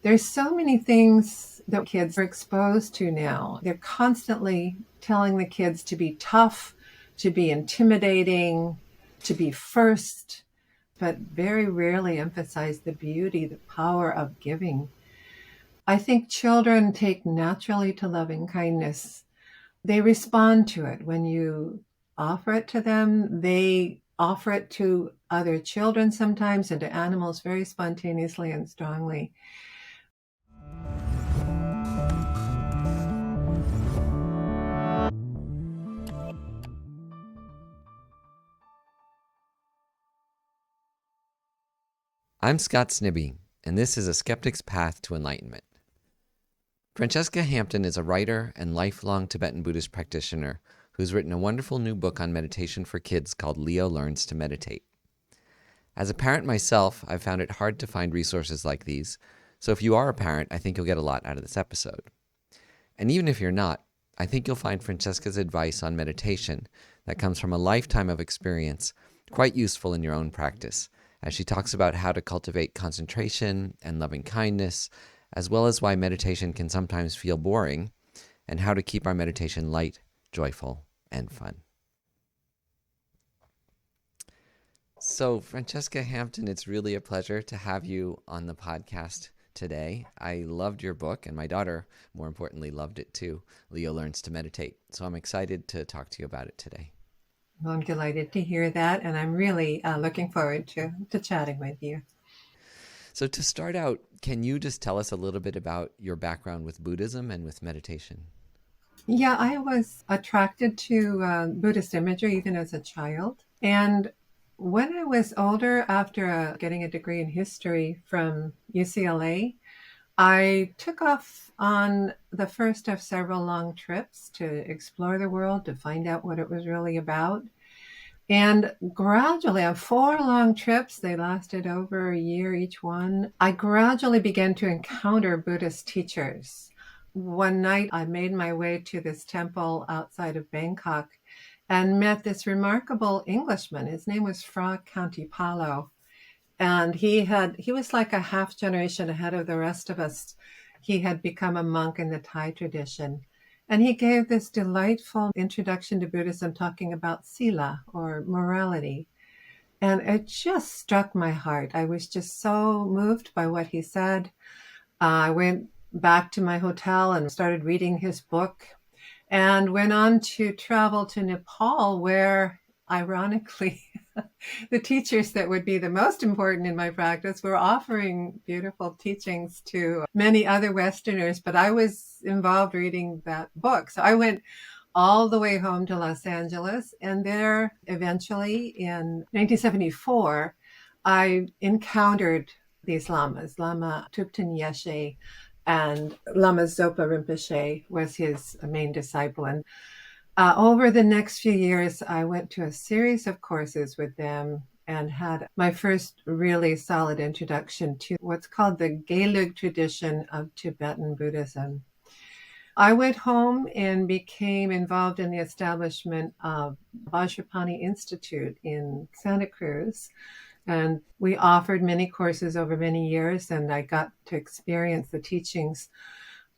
There's so many things that kids are exposed to now. They're constantly telling the kids to be tough, to be intimidating, to be first, but very rarely emphasize the beauty, the power of giving. I think children take naturally to loving kindness. They respond to it. When you offer it to them, they offer it to other children sometimes and to animals very spontaneously and strongly. I'm Scott Snibbe, and this is A Skeptic's Path to Enlightenment. Francesca Hampton is a writer and lifelong Tibetan Buddhist practitioner who's written a wonderful new book on meditation for kids called Leo Learns to Meditate. As a parent myself, I've found it hard to find resources like these, so if you are a parent, I think you'll get a lot out of this episode. And even if you're not, I think you'll find Francesca's advice on meditation that comes from a lifetime of experience quite useful in your own practice, as she talks about how to cultivate concentration and loving kindness, as well as why meditation can sometimes feel boring, and how to keep our meditation light, joyful, and fun. So, Francesca Hampton, it's really a pleasure to have you on the podcast today. I loved your book, and my daughter, more importantly, loved it too. Leo Learns to Meditate. So I'm excited to talk to you about it today. Well, I'm delighted to hear that, and I'm really looking forward to chatting with you. So to start out, can you just tell us a little bit about your background with Buddhism and with meditation? Yeah, I was attracted to Buddhist imagery even as a child. And when I was older, after getting a degree in history from UCLA, I took off on the first of several long trips to explore the world, to find out what it was really about. And gradually, on 4 long trips, they lasted over a year each one, I gradually began to encounter Buddhist teachers. One night, I made my way to this temple outside of Bangkok and met this remarkable Englishman. His name was Fra Countipalo. And he was like a half generation ahead of the rest of us. He had become a monk in the Thai tradition. And he gave this delightful introduction to Buddhism talking about sila, or morality. And it just struck my heart. I was just so moved by what he said. I went back to my hotel and started reading his book and went on to travel to Nepal, where, ironically, the teachers that would be the most important in my practice were offering beautiful teachings to many other Westerners, but I was involved reading that book. So I went all the way home to Los Angeles, and there, eventually, in 1974, I encountered these lamas. Lama Thubten Yeshe and Lama Zopa Rinpoche was his main disciple. And over the next few years, I went to a series of courses with them and had my first really solid introduction to what's called the Gelug tradition of Tibetan Buddhism. I went home and became involved in the establishment of Vajrapani Institute in Santa Cruz. And we offered many courses over many years, and I got to experience the teachings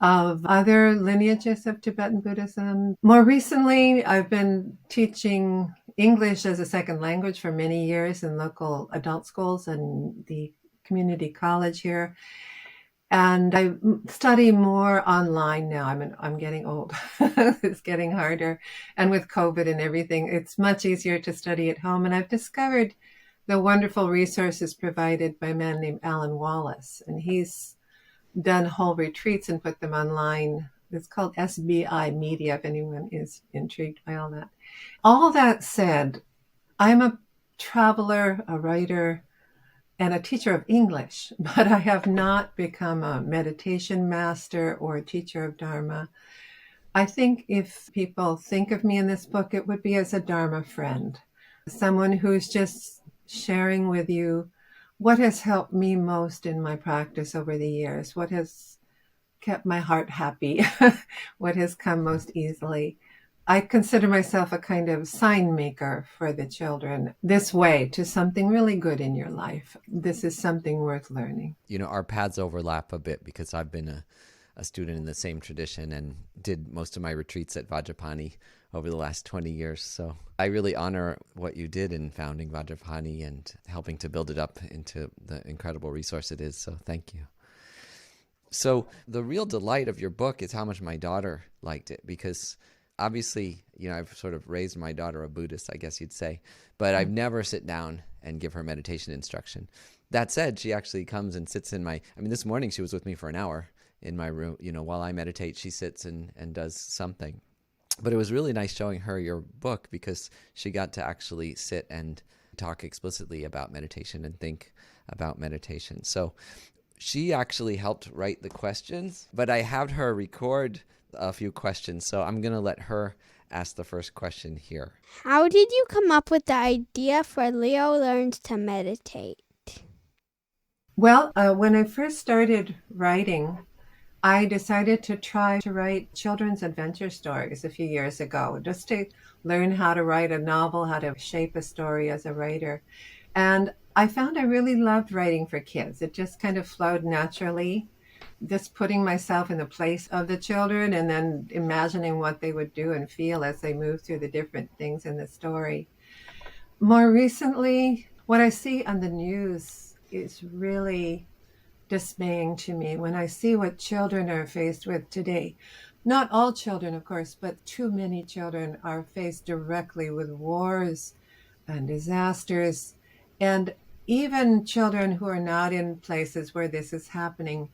of other lineages of Tibetan Buddhism. More recently, I've been teaching English as a second language for many years in local adult schools and the community college here. And I study more online now. I'm getting old. It's getting harder. And with COVID and everything, it's much easier to study at home. And I've discovered the wonderful resources provided by a man named Alan Wallace. And he's done whole retreats and put them online. It's called SBI Media, if anyone is intrigued by all that. All that said, I'm a traveler, a writer, and a teacher of English, but I have not become a meditation master or a teacher of Dharma. I think if people think of me in this book, it would be as a Dharma friend, someone who's just sharing with you what has helped me most in my practice over the years, what has kept my heart happy, what has come most easily. I consider myself a kind of sign maker for the children this way to something really good in your life. This is something worth learning. Our paths overlap a bit because I've been a student in the same tradition and did most of my retreats at Vajrapani over the last 20 years. So I really honor what you did in founding Vajrapani and helping to build it up into the incredible resource it is. So thank you. So the real delight of your book is how much my daughter liked it, because obviously, I've sort of raised my daughter a Buddhist, I guess you'd say, but I've never sit down and give her meditation instruction. That said, she actually comes and sits this morning she was with me for an hour in my room. While I meditate, she sits and does something. But it was really nice showing her your book because she got to actually sit and talk explicitly about meditation and think about meditation. So she actually helped write the questions, but I had her record a few questions. So I'm going to let her ask the first question here. How did you come up with the idea for Leo Learns to Meditate? Well, when I first started writing, I decided to try to write children's adventure stories a few years ago, just to learn how to write a novel, how to shape a story as a writer. And I found I really loved writing for kids. It just kind of flowed naturally, just putting myself in the place of the children and then imagining what they would do and feel as they move through the different things in the story. More recently, what I see on the news is really dismaying to me when I see what children are faced with today. Not all children, of course, but too many children are faced directly with wars and disasters. And even children who are not in places where this is happening,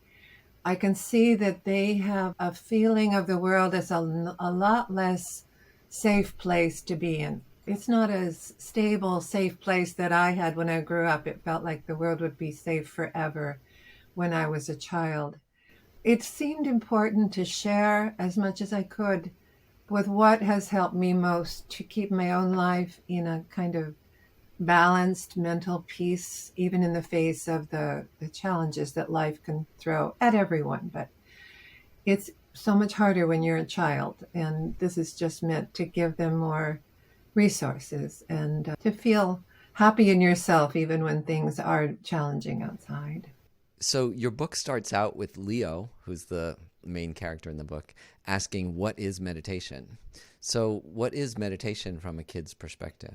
I can see that they have a feeling of the world as a lot less safe place to be in. It's not as stable, safe place that I had when I grew up. It felt like the world would be safe forever when I was a child. It seemed important to share as much as I could with what has helped me most to keep my own life in a kind of balanced mental peace, even in the face of the challenges that life can throw at everyone. But it's so much harder when you're a child, and this is just meant to give them more resources and to feel happy in yourself even when things are challenging outside. So your book starts out with Leo, who's the main character in the book, asking, what is meditation? So what is meditation from a kid's perspective?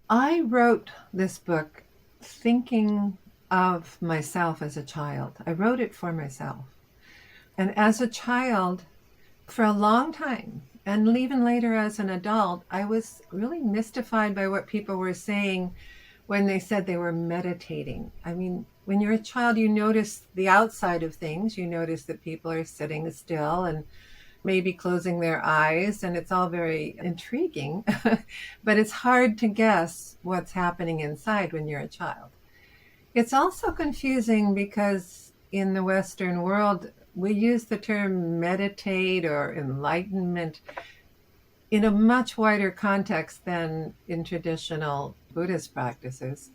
I wrote this book thinking of myself as a child. I wrote it for myself. And as a child, for a long time, and even later as an adult, I was really mystified by what people were saying when they said they were meditating. I mean, when you're a child, you notice the outside of things. You notice that people are sitting still and maybe closing their eyes, and it's all very intriguing, but it's hard to guess what's happening inside when you're a child. It's also confusing because in the Western world, we use the term meditate or enlightenment in a much wider context than in traditional Buddhist practices.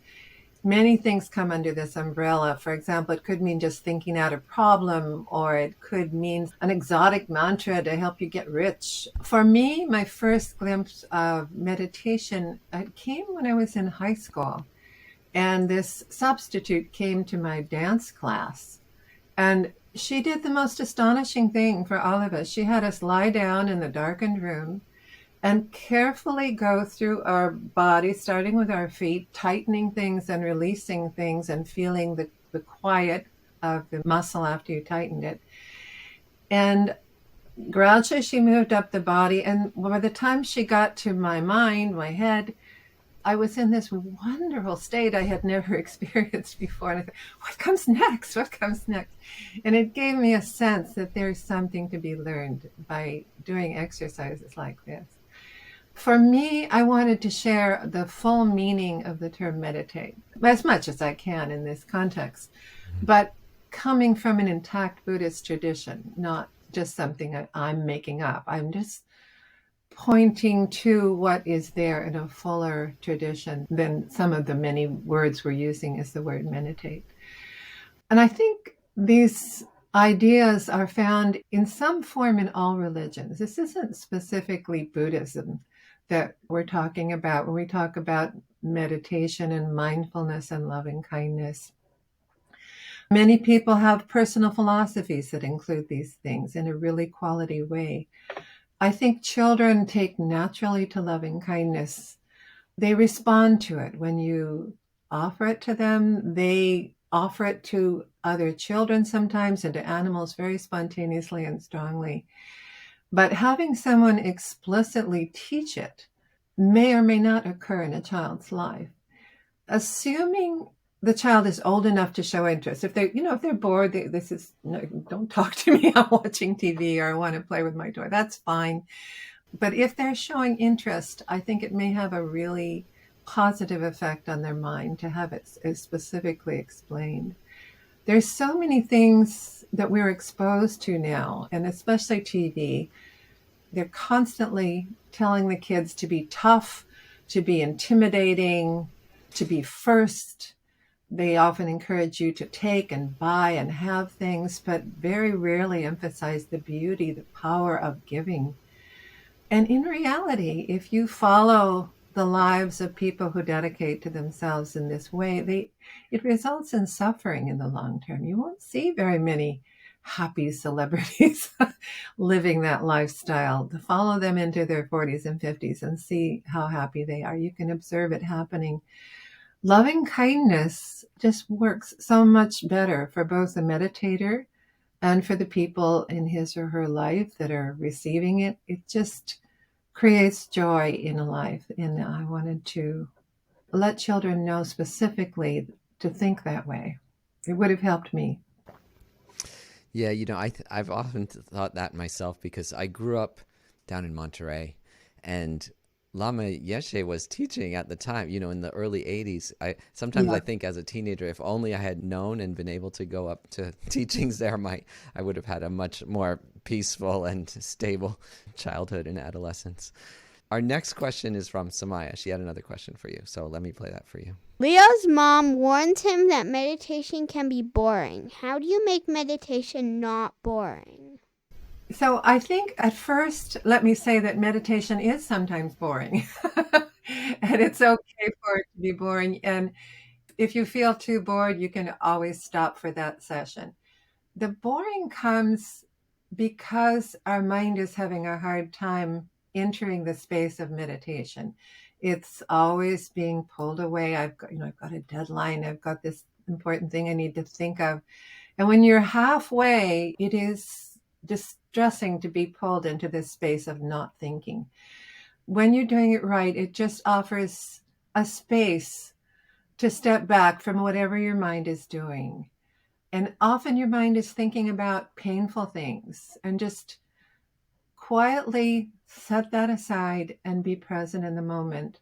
Many things come under this umbrella. For example, it could mean just thinking out a problem, or it could mean an exotic mantra to help you get rich. For me, my first glimpse of meditation came when I was in high school. And this substitute came to my dance class. And she did the most astonishing thing for all of us. She had us lie down in the darkened room and carefully go through our body, starting with our feet, tightening things and releasing things and feeling the quiet of the muscle after you tightened it. And gradually she moved up the body. And by the time she got to my mind, my head, I was in this wonderful state I had never experienced before. And I thought, what comes next? What comes next? And it gave me a sense that there's something to be learned by doing exercises like this. For me, I wanted to share the full meaning of the term meditate, as much as I can in this context, but coming from an intact Buddhist tradition, not just something that I'm making up. I'm just pointing to what is there in a fuller tradition than some of the many words we're using as the word meditate. And I think these ideas are found in some form in all religions. This isn't specifically Buddhism that we're talking about when we talk about meditation and mindfulness and loving kindness. Many people have personal philosophies that include these things in a really quality way. I think children take naturally to loving kindness. They respond to it when you offer it to them. They offer it to other children sometimes and to animals very spontaneously and strongly. But having someone explicitly teach it may or may not occur in a child's life. Assuming the child is old enough to show interest. If they're bored, this is, no, don't talk to me. I'm watching TV or I want to play with my toy. That's fine. But if they're showing interest, I think it may have a really positive effect on their mind to have it specifically explained. There's so many things that we're exposed to now, and especially TV. They're constantly telling the kids to be tough, to be intimidating, to be first. They often encourage you to take and buy and have things, but very rarely emphasize the beauty, the power of giving. And in reality, if you follow the lives of people who dedicate to themselves in this way, it results in suffering in the long term. You won't see very many happy celebrities living that lifestyle. To follow them into their 40s and 50s and see how happy they are, you can observe it happening. Loving kindness just works so much better for both the meditator and for the people in his or her life that are receiving it. It just creates joy in a life. And I wanted to let children know specifically to think that way. It would have helped me. Yeah, I've often thought that myself because I grew up down in Monterey, and Lama Yeshe was teaching at the time, in the early 80s. Sometimes Yeah. I think as a teenager, if only I had known and been able to go up to teachings there, I would have had a much more peaceful and stable childhood and adolescence. Our next question is from Samaya. She had another question for you, so let me play that for you. Leo's mom warns him that meditation can be boring. How do you make meditation not boring? So I think at first, let me say that meditation is sometimes boring. And it's okay for it to be boring. And if you feel too bored, you can always stop for that session. The boring comes because our mind is having a hard time entering the space of meditation. It's always being pulled away. I've got a deadline. I've got this important thing I need to think of. And when you're halfway, it is distressing to be pulled into this space of not thinking. When you're doing it right, it just offers a space to step back from whatever your mind is doing. And often your mind is thinking about painful things, and just quietly set that aside and be present in the moment,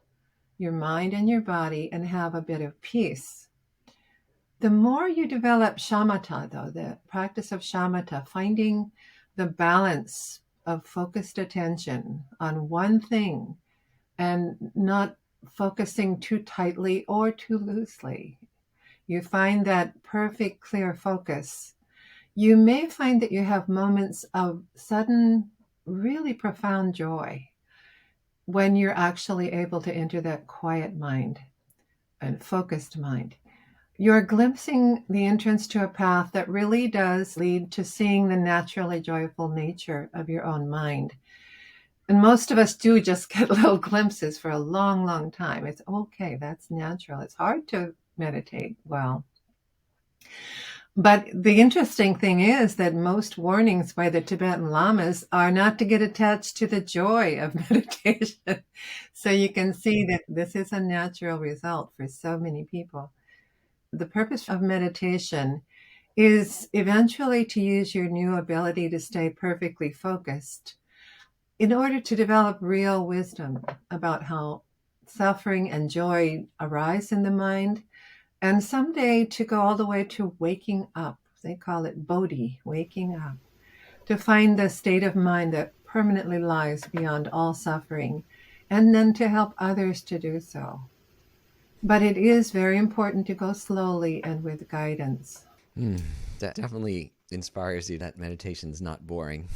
your mind and your body, and have a bit of peace. The more you develop shamatha, though, the practice of shamatha, finding the balance of focused attention on one thing and not focusing too tightly or too loosely, you find that perfect, clear focus. You may find that you have moments of sudden, really profound joy when you're actually able to enter that quiet mind and focused mind. You're glimpsing the entrance to a path that really does lead to seeing the naturally joyful nature of your own mind. And most of us do just get little glimpses for a long, long time. It's okay, that's natural. It's hard to meditate well. But the interesting thing is that most warnings by the Tibetan Lamas are not to get attached to the joy of meditation. So you can see that this is a natural result for so many people. The purpose of meditation is eventually to use your new ability to stay perfectly focused in order to develop real wisdom about how suffering and joy arise in the mind, and someday to go all the way to waking up. They call it bodhi, waking up, to find the state of mind that permanently lies beyond all suffering, and then to help others to do so. But it is very important to go slowly and with guidance. That definitely inspires you that meditation's not boring.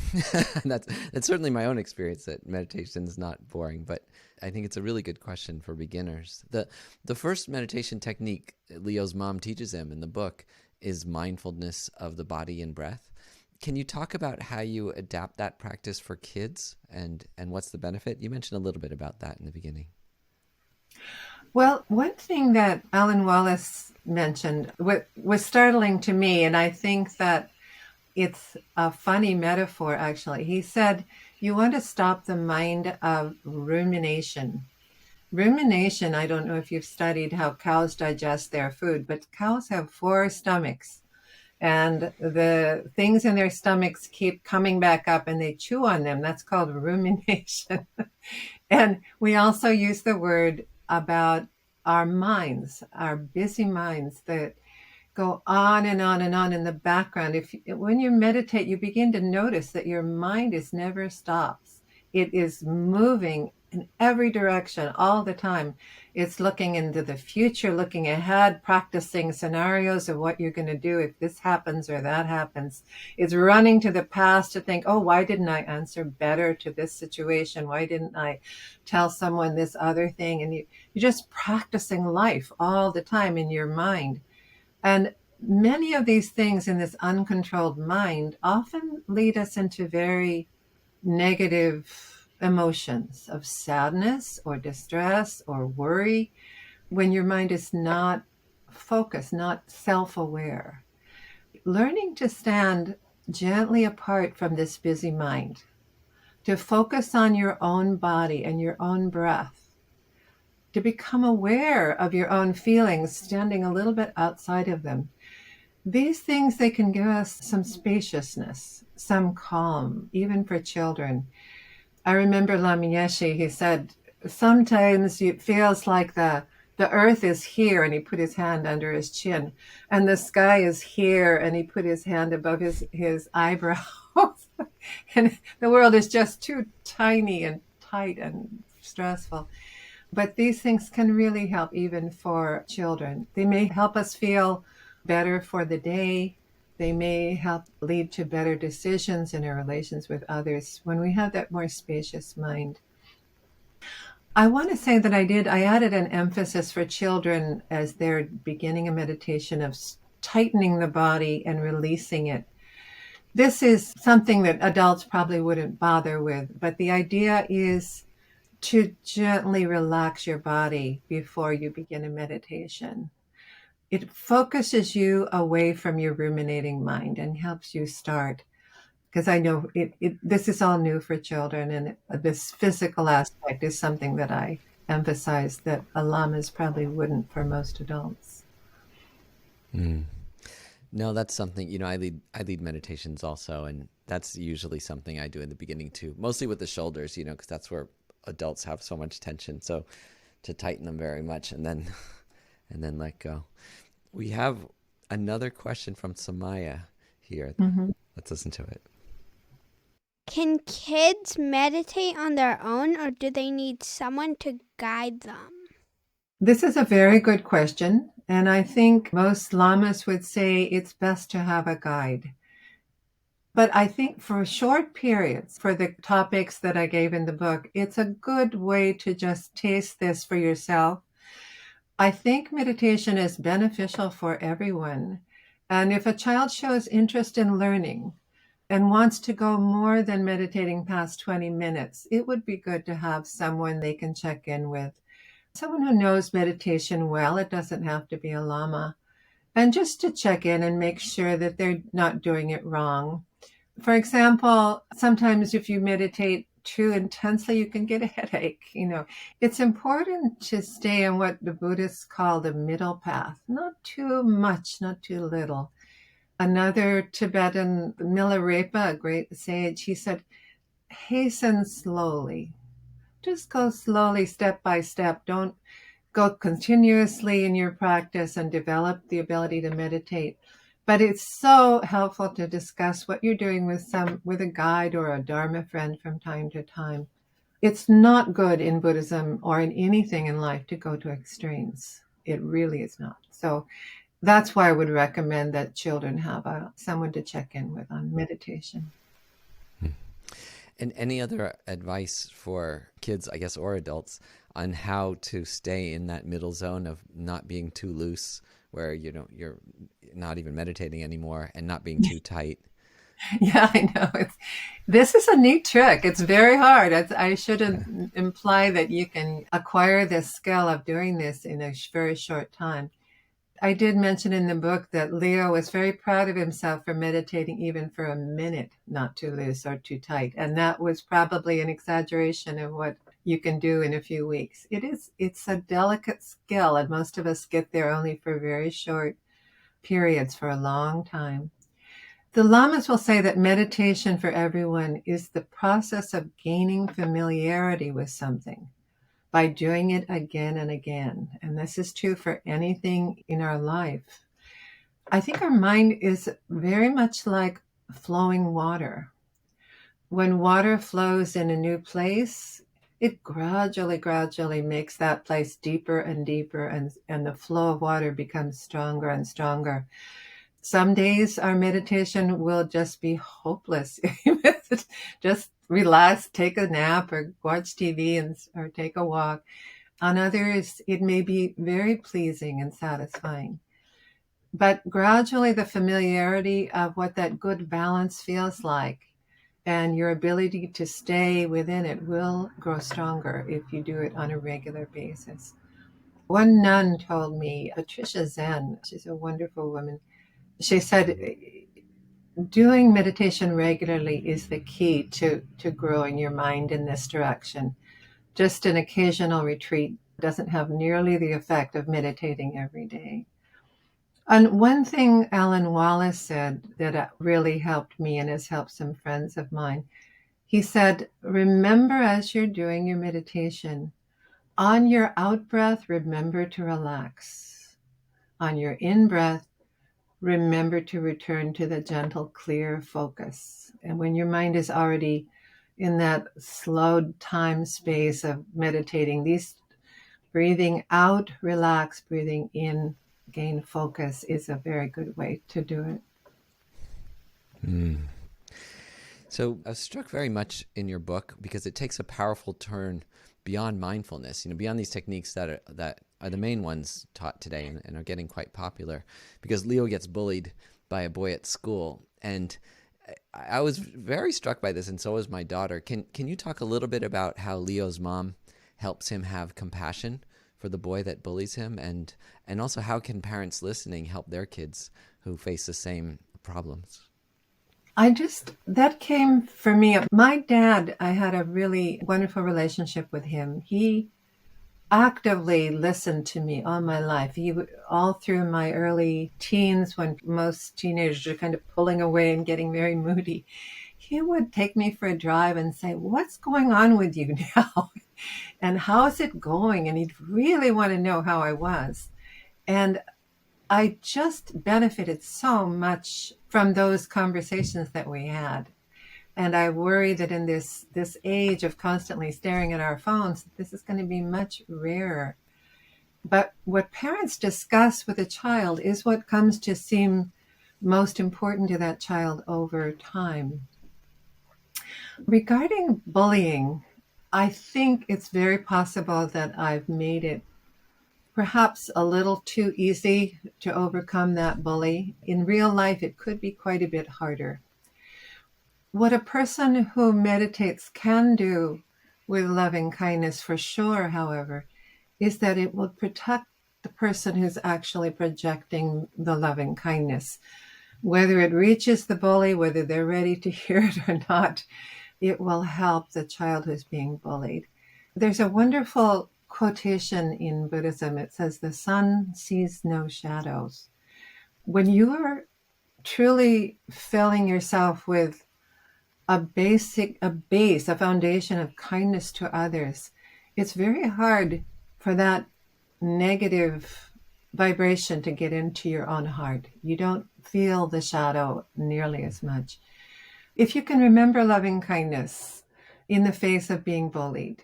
That's certainly my own experience, that meditation's not boring, but I think it's a really good question for beginners. The first meditation technique Leo's mom teaches him in the book is mindfulness of the body and breath. Can you talk about how you adapt that practice for kids and what's the benefit? You mentioned a little bit about that in the beginning. Well, one thing that Alan Wallace mentioned was startling to me, and I think that it's a funny metaphor, actually. He said, you want to stop the mind of rumination. Rumination, I don't know if you've studied how cows digest their food, but cows have 4 stomachs, and the things in their stomachs keep coming back up and they chew on them. That's called rumination. And we also use the word about our minds, our busy minds that go on and on and on in the background. When you meditate, you begin to notice that your mind is never stops. It is moving in every direction all the time. It's looking into the future, looking ahead, practicing scenarios of what you're going to do if this happens or that happens. It's running to the past to think, oh, why didn't I answer better to this situation? Why didn't I tell someone this other thing? And you're just practicing life all the time in your mind. And many of these things in this uncontrolled mind often lead us into very negative emotions of sadness or distress or worry when your mind is not focused, not self-aware. Learning to stand gently apart from this busy mind, to focus on your own body and your own breath, to become aware of your own feelings, standing a little bit outside of them. These things, they can give us some spaciousness, some calm, even for children. I remember Lamiyeshi, he said, sometimes it feels like the earth is here, and he put his hand under his chin, and the sky is here, and he put his hand above his eyebrows. And the world is just too tiny and tight and stressful. But these things can really help even for children. They may help us feel better for the day. They may help lead to better decisions in our relations with others when we have that more spacious mind. I want to say that I added an emphasis for children as they're beginning a meditation of tightening the body and releasing it. This is something that adults probably wouldn't bother with, but the idea is to gently relax your body before you begin a meditation. It focuses you away from your ruminating mind and helps you start. Because I know this is all new for children, and this physical aspect is something that I emphasize that lamas probably wouldn't for most adults. Mm. No, that's something, I lead meditations also, and that's usually something I do in the beginning too, mostly with the shoulders, because that's where adults have so much tension. So to tighten them very much and then let go. We have another question from Samaya here. Mm-hmm. Let's listen to it. Can kids meditate on their own, or do they need someone to guide them? This is a very good question, and I think most lamas would say it's best to have a guide. But I think for short periods, for the topics that I gave in the book, it's a good way to just taste this for yourself. I think meditation is beneficial for everyone. And if a child shows interest in learning and wants to go more than meditating past 20 minutes, it would be good to have someone they can check in with. Someone who knows meditation well. It doesn't have to be a lama. And just to check in and make sure that they're not doing it wrong. For example, sometimes if you meditate too intensely, you can get a headache. It's important to stay on what the Buddhists call the middle path, not too much, not too little. Another Tibetan, Milarepa, a great sage, he said, hasten slowly. Just go slowly, step by step. Don't go continuously in your practice and develop the ability to meditate. But it's so helpful to discuss what you're doing with a guide or a Dharma friend from time to time. It's not good in Buddhism or in anything in life to go to extremes. It really is not. So That's why I would recommend that children have someone to check in with on meditation. And any other advice for kids, I guess, or adults on how to stay in that middle zone of not being too loose, where you're not even meditating anymore, and not being too tight? Yeah, I know. This is a neat trick. It's very hard. I shouldn't imply that you can acquire this skill of doing this in a very short time. I did mention in the book that Leo was very proud of himself for meditating even for a minute, not too loose or too tight. And that was probably an exaggeration of what you can do in a few weeks. It's a delicate skill, and most of us get there only for very short periods for a long time. The Lamas will say that meditation for everyone is the process of gaining familiarity with something by doing it again and again. And this is true for anything in our life. I think our mind is very much like flowing water. When water flows in a new place, it gradually makes that place deeper and deeper, and the flow of water becomes stronger and stronger. Some days our meditation will just be hopeless. Just relax, take a nap, or watch TV or take a walk. On others, it may be very pleasing and satisfying. But gradually, the familiarity of what that good balance feels like and your ability to stay within it will grow stronger if you do it on a regular basis. One nun told me, Patricia Zen, she's a wonderful woman, she said, doing meditation regularly is the key to growing your mind in this direction. Just an occasional retreat doesn't have nearly the effect of meditating every day. And one thing Alan Wallace said that really helped me and has helped some friends of mine, he said, remember as you're doing your meditation, on your out breath, remember to relax. On your in breath, remember to return to the gentle, clear focus. And when your mind is already in that slowed time space of meditating, these breathing out, relax, breathing in, gain focus is a very good way to do it. So I was struck very much in your book because it takes a powerful turn beyond mindfulness, beyond these techniques that are the main ones taught today and are getting quite popular. Because Leo gets bullied by a boy at school, and I was very struck by this, and so was my daughter. Can you talk a little bit about how Leo's mom helps him have compassion for the boy that bullies him, and also how can parents listening help their kids who face the same problems? That came for me. My dad, I had a really wonderful relationship with him. He actively listened to me all my life. All through my early teens, when most teenagers are kind of pulling away and getting very moody, he would take me for a drive and say, what's going on with you now? And how's it going? And he'd really want to know how I was. And I just benefited so much from those conversations that we had. And I worry that in this age of constantly staring at our phones, this is going to be much rarer. But what parents discuss with a child is what comes to seem most important to that child over time. Regarding bullying, I think it's very possible that I've made it perhaps a little too easy to overcome that bully. In real life, it could be quite a bit harder. What a person who meditates can do with loving kindness for sure, however, is that it will protect the person who's actually projecting the loving kindness. Whether it reaches the bully, whether they're ready to hear it or not, it will help the child who's being bullied. There's a wonderful quotation in Buddhism. It says, the sun sees no shadows. When you are truly filling yourself with a foundation of kindness to others, it's very hard for that negative vibration to get into your own heart. You don't feel the shadow nearly as much. If you can remember loving kindness in the face of being bullied,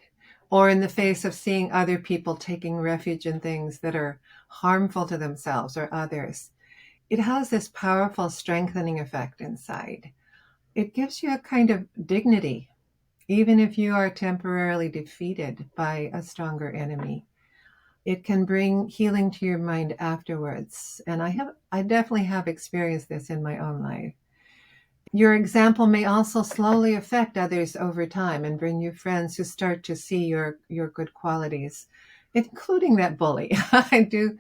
or in the face of seeing other people taking refuge in things that are harmful to themselves or others. It has this powerful strengthening effect inside. It gives you a kind of dignity, even if you are temporarily defeated by a stronger enemy. It can bring healing to your mind afterwards. And I definitely have experienced this in my own life. Your example may also slowly affect others over time and bring you friends who start to see your good qualities, including that bully. I do.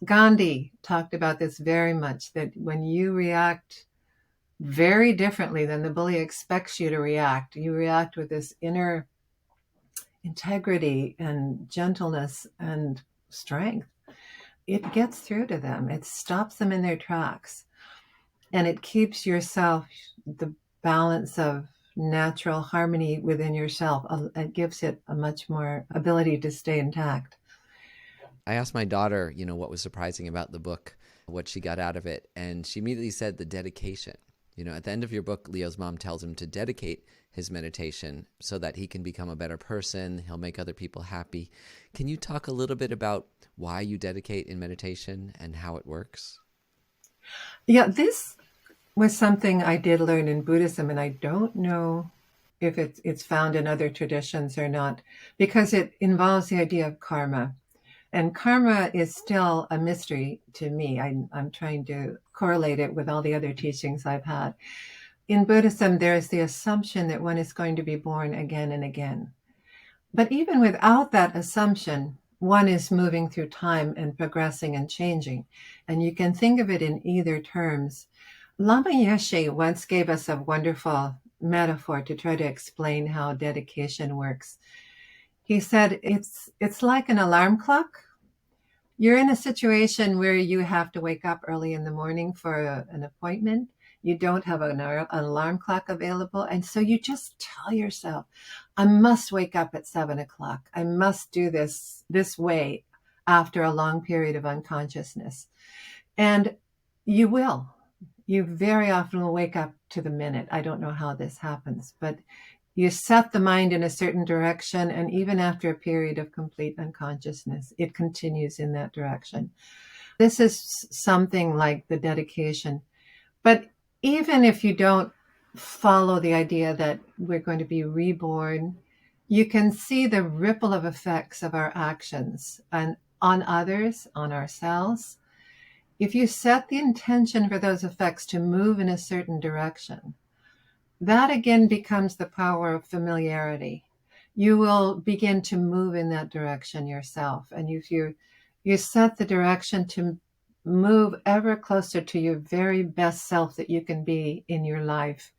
Gandhi talked about this very much, that when you react very differently than the bully expects you to react, you react with this inner integrity and gentleness and strength. It gets through to them. It stops them in their tracks. And it keeps yourself, the balance of natural harmony within yourself. It gives it a much more ability to stay intact. I asked my daughter, what was surprising about the book, what she got out of it, and she immediately said the dedication. At the end of your book, Leo's mom tells him to dedicate his meditation so that he can become a better person, he'll make other people happy. Can you talk a little bit about why you dedicate in meditation and how it works? Yeah, this was something I did learn in Buddhism, and I don't know if it's found in other traditions or not, because it involves the idea of karma. And karma is still a mystery to me. I'm trying to correlate it with all the other teachings I've had. In Buddhism, there is the assumption that one is going to be born again and again. But even without that assumption, one is moving through time and progressing and changing. And you can think of it in either terms. Lama Yeshe once gave us a wonderful metaphor to try to explain how dedication works. He said it's like an alarm clock. You're in a situation where you have to wake up early in the morning for an appointment. You don't have an alarm clock available. And so you just tell yourself, I must wake up at 7 o'clock. I must do this way after a long period of unconsciousness. And you will. You very often will wake up to the minute. I don't know how this happens, but you set the mind in a certain direction, and even after a period of complete unconsciousness, it continues in that direction. This is something like the dedication. But even if you don't follow the idea that we're going to be reborn, you can see the ripple of effects of our actions and on others, on ourselves. If you set the intention for those effects to move in a certain direction, that again becomes the power of familiarity. You will begin to move in that direction yourself. And if you set the direction to move ever closer to your very best self that you can be in your life.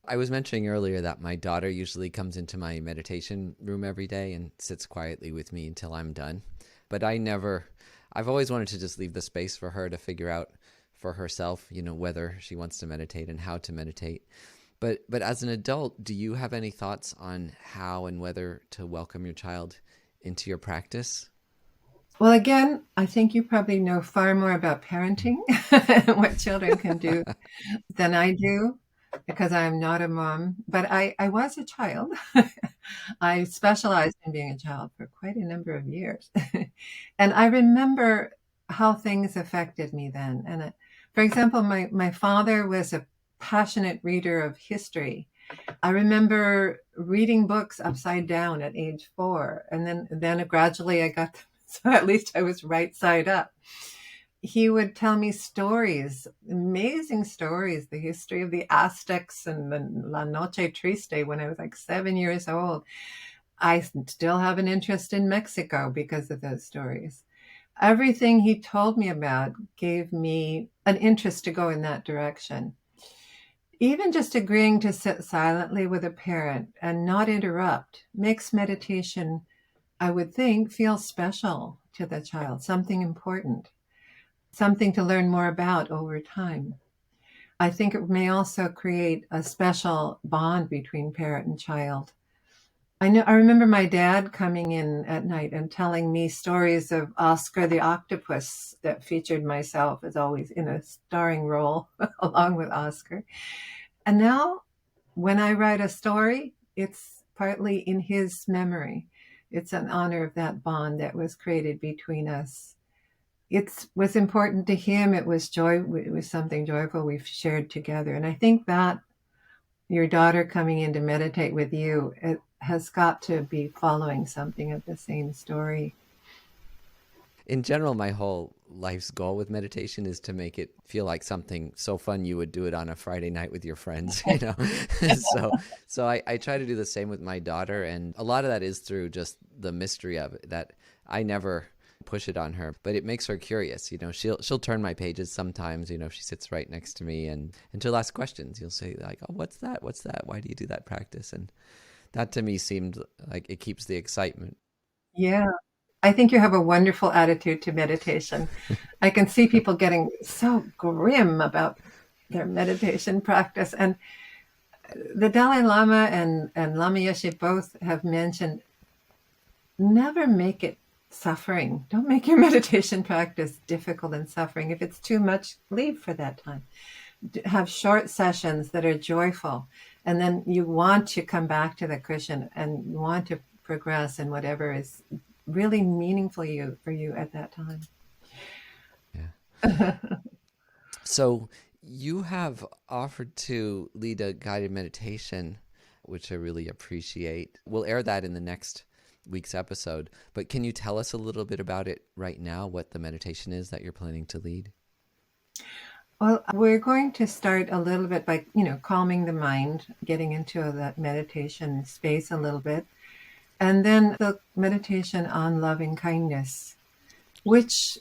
I was mentioning earlier that my daughter usually comes into my meditation room every day and sits quietly with me until I'm done. But I've always wanted to just leave the space for her to figure out for herself, whether she wants to meditate and how to meditate. But as an adult, do you have any thoughts on how and whether to welcome your child into your practice? Well, again, I think you probably know far more about parenting and what children can do than I do, because I'm not a mom. But I was a child. I specialized in being a child for quite a number of years. And I remember how things affected me then. And for example, my father was a passionate reader of history. I remember reading books upside down at age 4, and then gradually I got them, so at least I was right side up. He would tell me stories, amazing stories, the history of the Aztecs and the La Noche Triste when I was like 7 years old. I still have an interest in Mexico because of those stories. Everything he told me about gave me an interest to go in that direction. Even just agreeing to sit silently with a parent and not interrupt makes meditation, I would think, feel special to the child, something important, something to learn more about over time. I think it may also create a special bond between parent and child. I remember my dad coming in at night and telling me stories of Oscar the octopus that featured myself as always in a starring role along with Oscar. And now when I write a story, it's partly in his memory. It's in honor of that bond that was created between us. It was important to him. It was joy. It was something joyful we've shared together. And I think that your daughter coming in to meditate with you, it has got to be following something of the same story. In general, my whole life's goal with meditation is to make it feel like something so fun you would do it on a Friday night with your friends, you know? So I try to do the same with my daughter. And a lot of that is through just the mystery of it, that I never push it on her, but it makes her curious. You know, she'll turn my pages sometimes, you know, if she sits right next to me, and she'll ask questions. You'll say like, oh, what's that? What's that? Why do you do that practice? And that to me seemed like it keeps the excitement. Yeah. I think you have a wonderful attitude to meditation. I can see people getting so grim about their meditation practice. And the Dalai Lama and Lama Yeshe both have mentioned never make it suffering. Don't make your meditation practice difficult and suffering. If it's too much, leave for that time. Have short sessions that are joyful. And then you want to come back to the cushion and you want to progress in whatever is really meaningful for you at that time. Yeah. So you have offered to lead a guided meditation, which I really appreciate. We'll air that in the next week's episode, but can you tell us a little bit about it right now, what the meditation is that you're planning to lead? Well, we're going to start a little bit by, calming the mind, getting into that meditation space a little bit. And then the meditation on loving kindness, which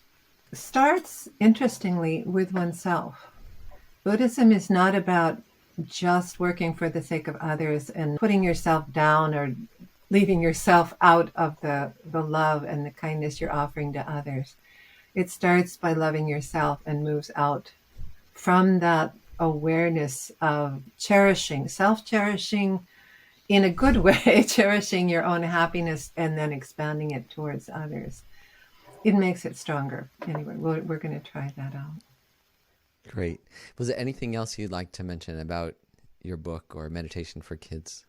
starts, interestingly, with oneself. Buddhism is not about just working for the sake of others and putting yourself down or leaving yourself out of the love and the kindness you're offering to others. It starts by loving yourself and moves out from that awareness of cherishing, self-cherishing, in a good way, cherishing your own happiness and then expanding it towards others. It makes it stronger. Anyway, we're going to try that out. Great. Was there anything else you'd like to mention about your book or Meditation for Kids?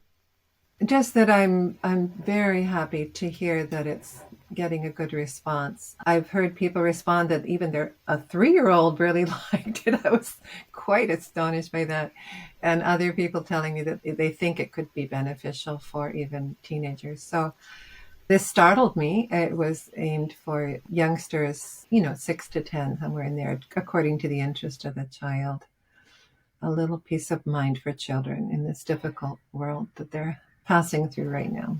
Just that I'm very happy to hear that it's getting a good response. I've heard people respond that even a 3-year-old really liked it. I was quite astonished by that. And other people telling me that they think it could be beneficial for even teenagers. So this startled me. It was aimed for youngsters, 6 to 10, somewhere in there, according to the interest of the child. A little peace of mind for children in this difficult world that they're passing through right now.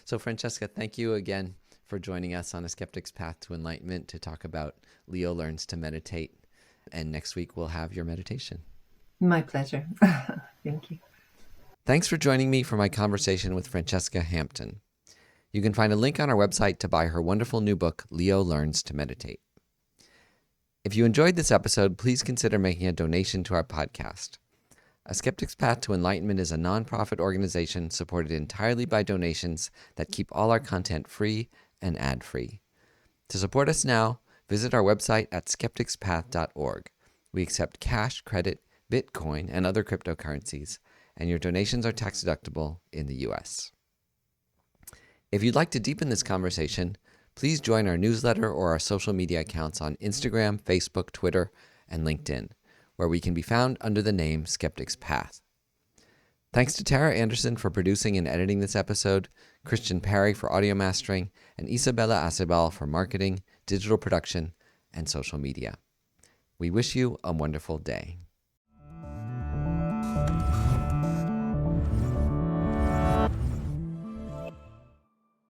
So Francesca, thank you again for joining us on A Skeptic's Path to Enlightenment to talk about Leo Learns to Meditate. And next week we'll have your meditation. My pleasure. Thank you. Thanks for joining me for my conversation with Francesca Hampton. You can find a link on our website to buy her wonderful new book, Leo Learns to Meditate. If you enjoyed this episode, please consider making a donation to our podcast. A Skeptic's Path to Enlightenment is a nonprofit organization supported entirely by donations that keep all our content free and ad-free. To support us now, visit our website at skepticspath.org. We accept cash, credit, Bitcoin, and other cryptocurrencies, and your donations are tax-deductible in the U.S. If you'd like to deepen this conversation, please join our newsletter or our social media accounts on Instagram, Facebook, Twitter, and LinkedIn, where we can be found under the name Skeptic's Path. Thanks to Tara Anderson for producing and editing this episode, Christian Perry for audio mastering, and Isabella Acebal for marketing, digital production, and social media. We wish you a wonderful day.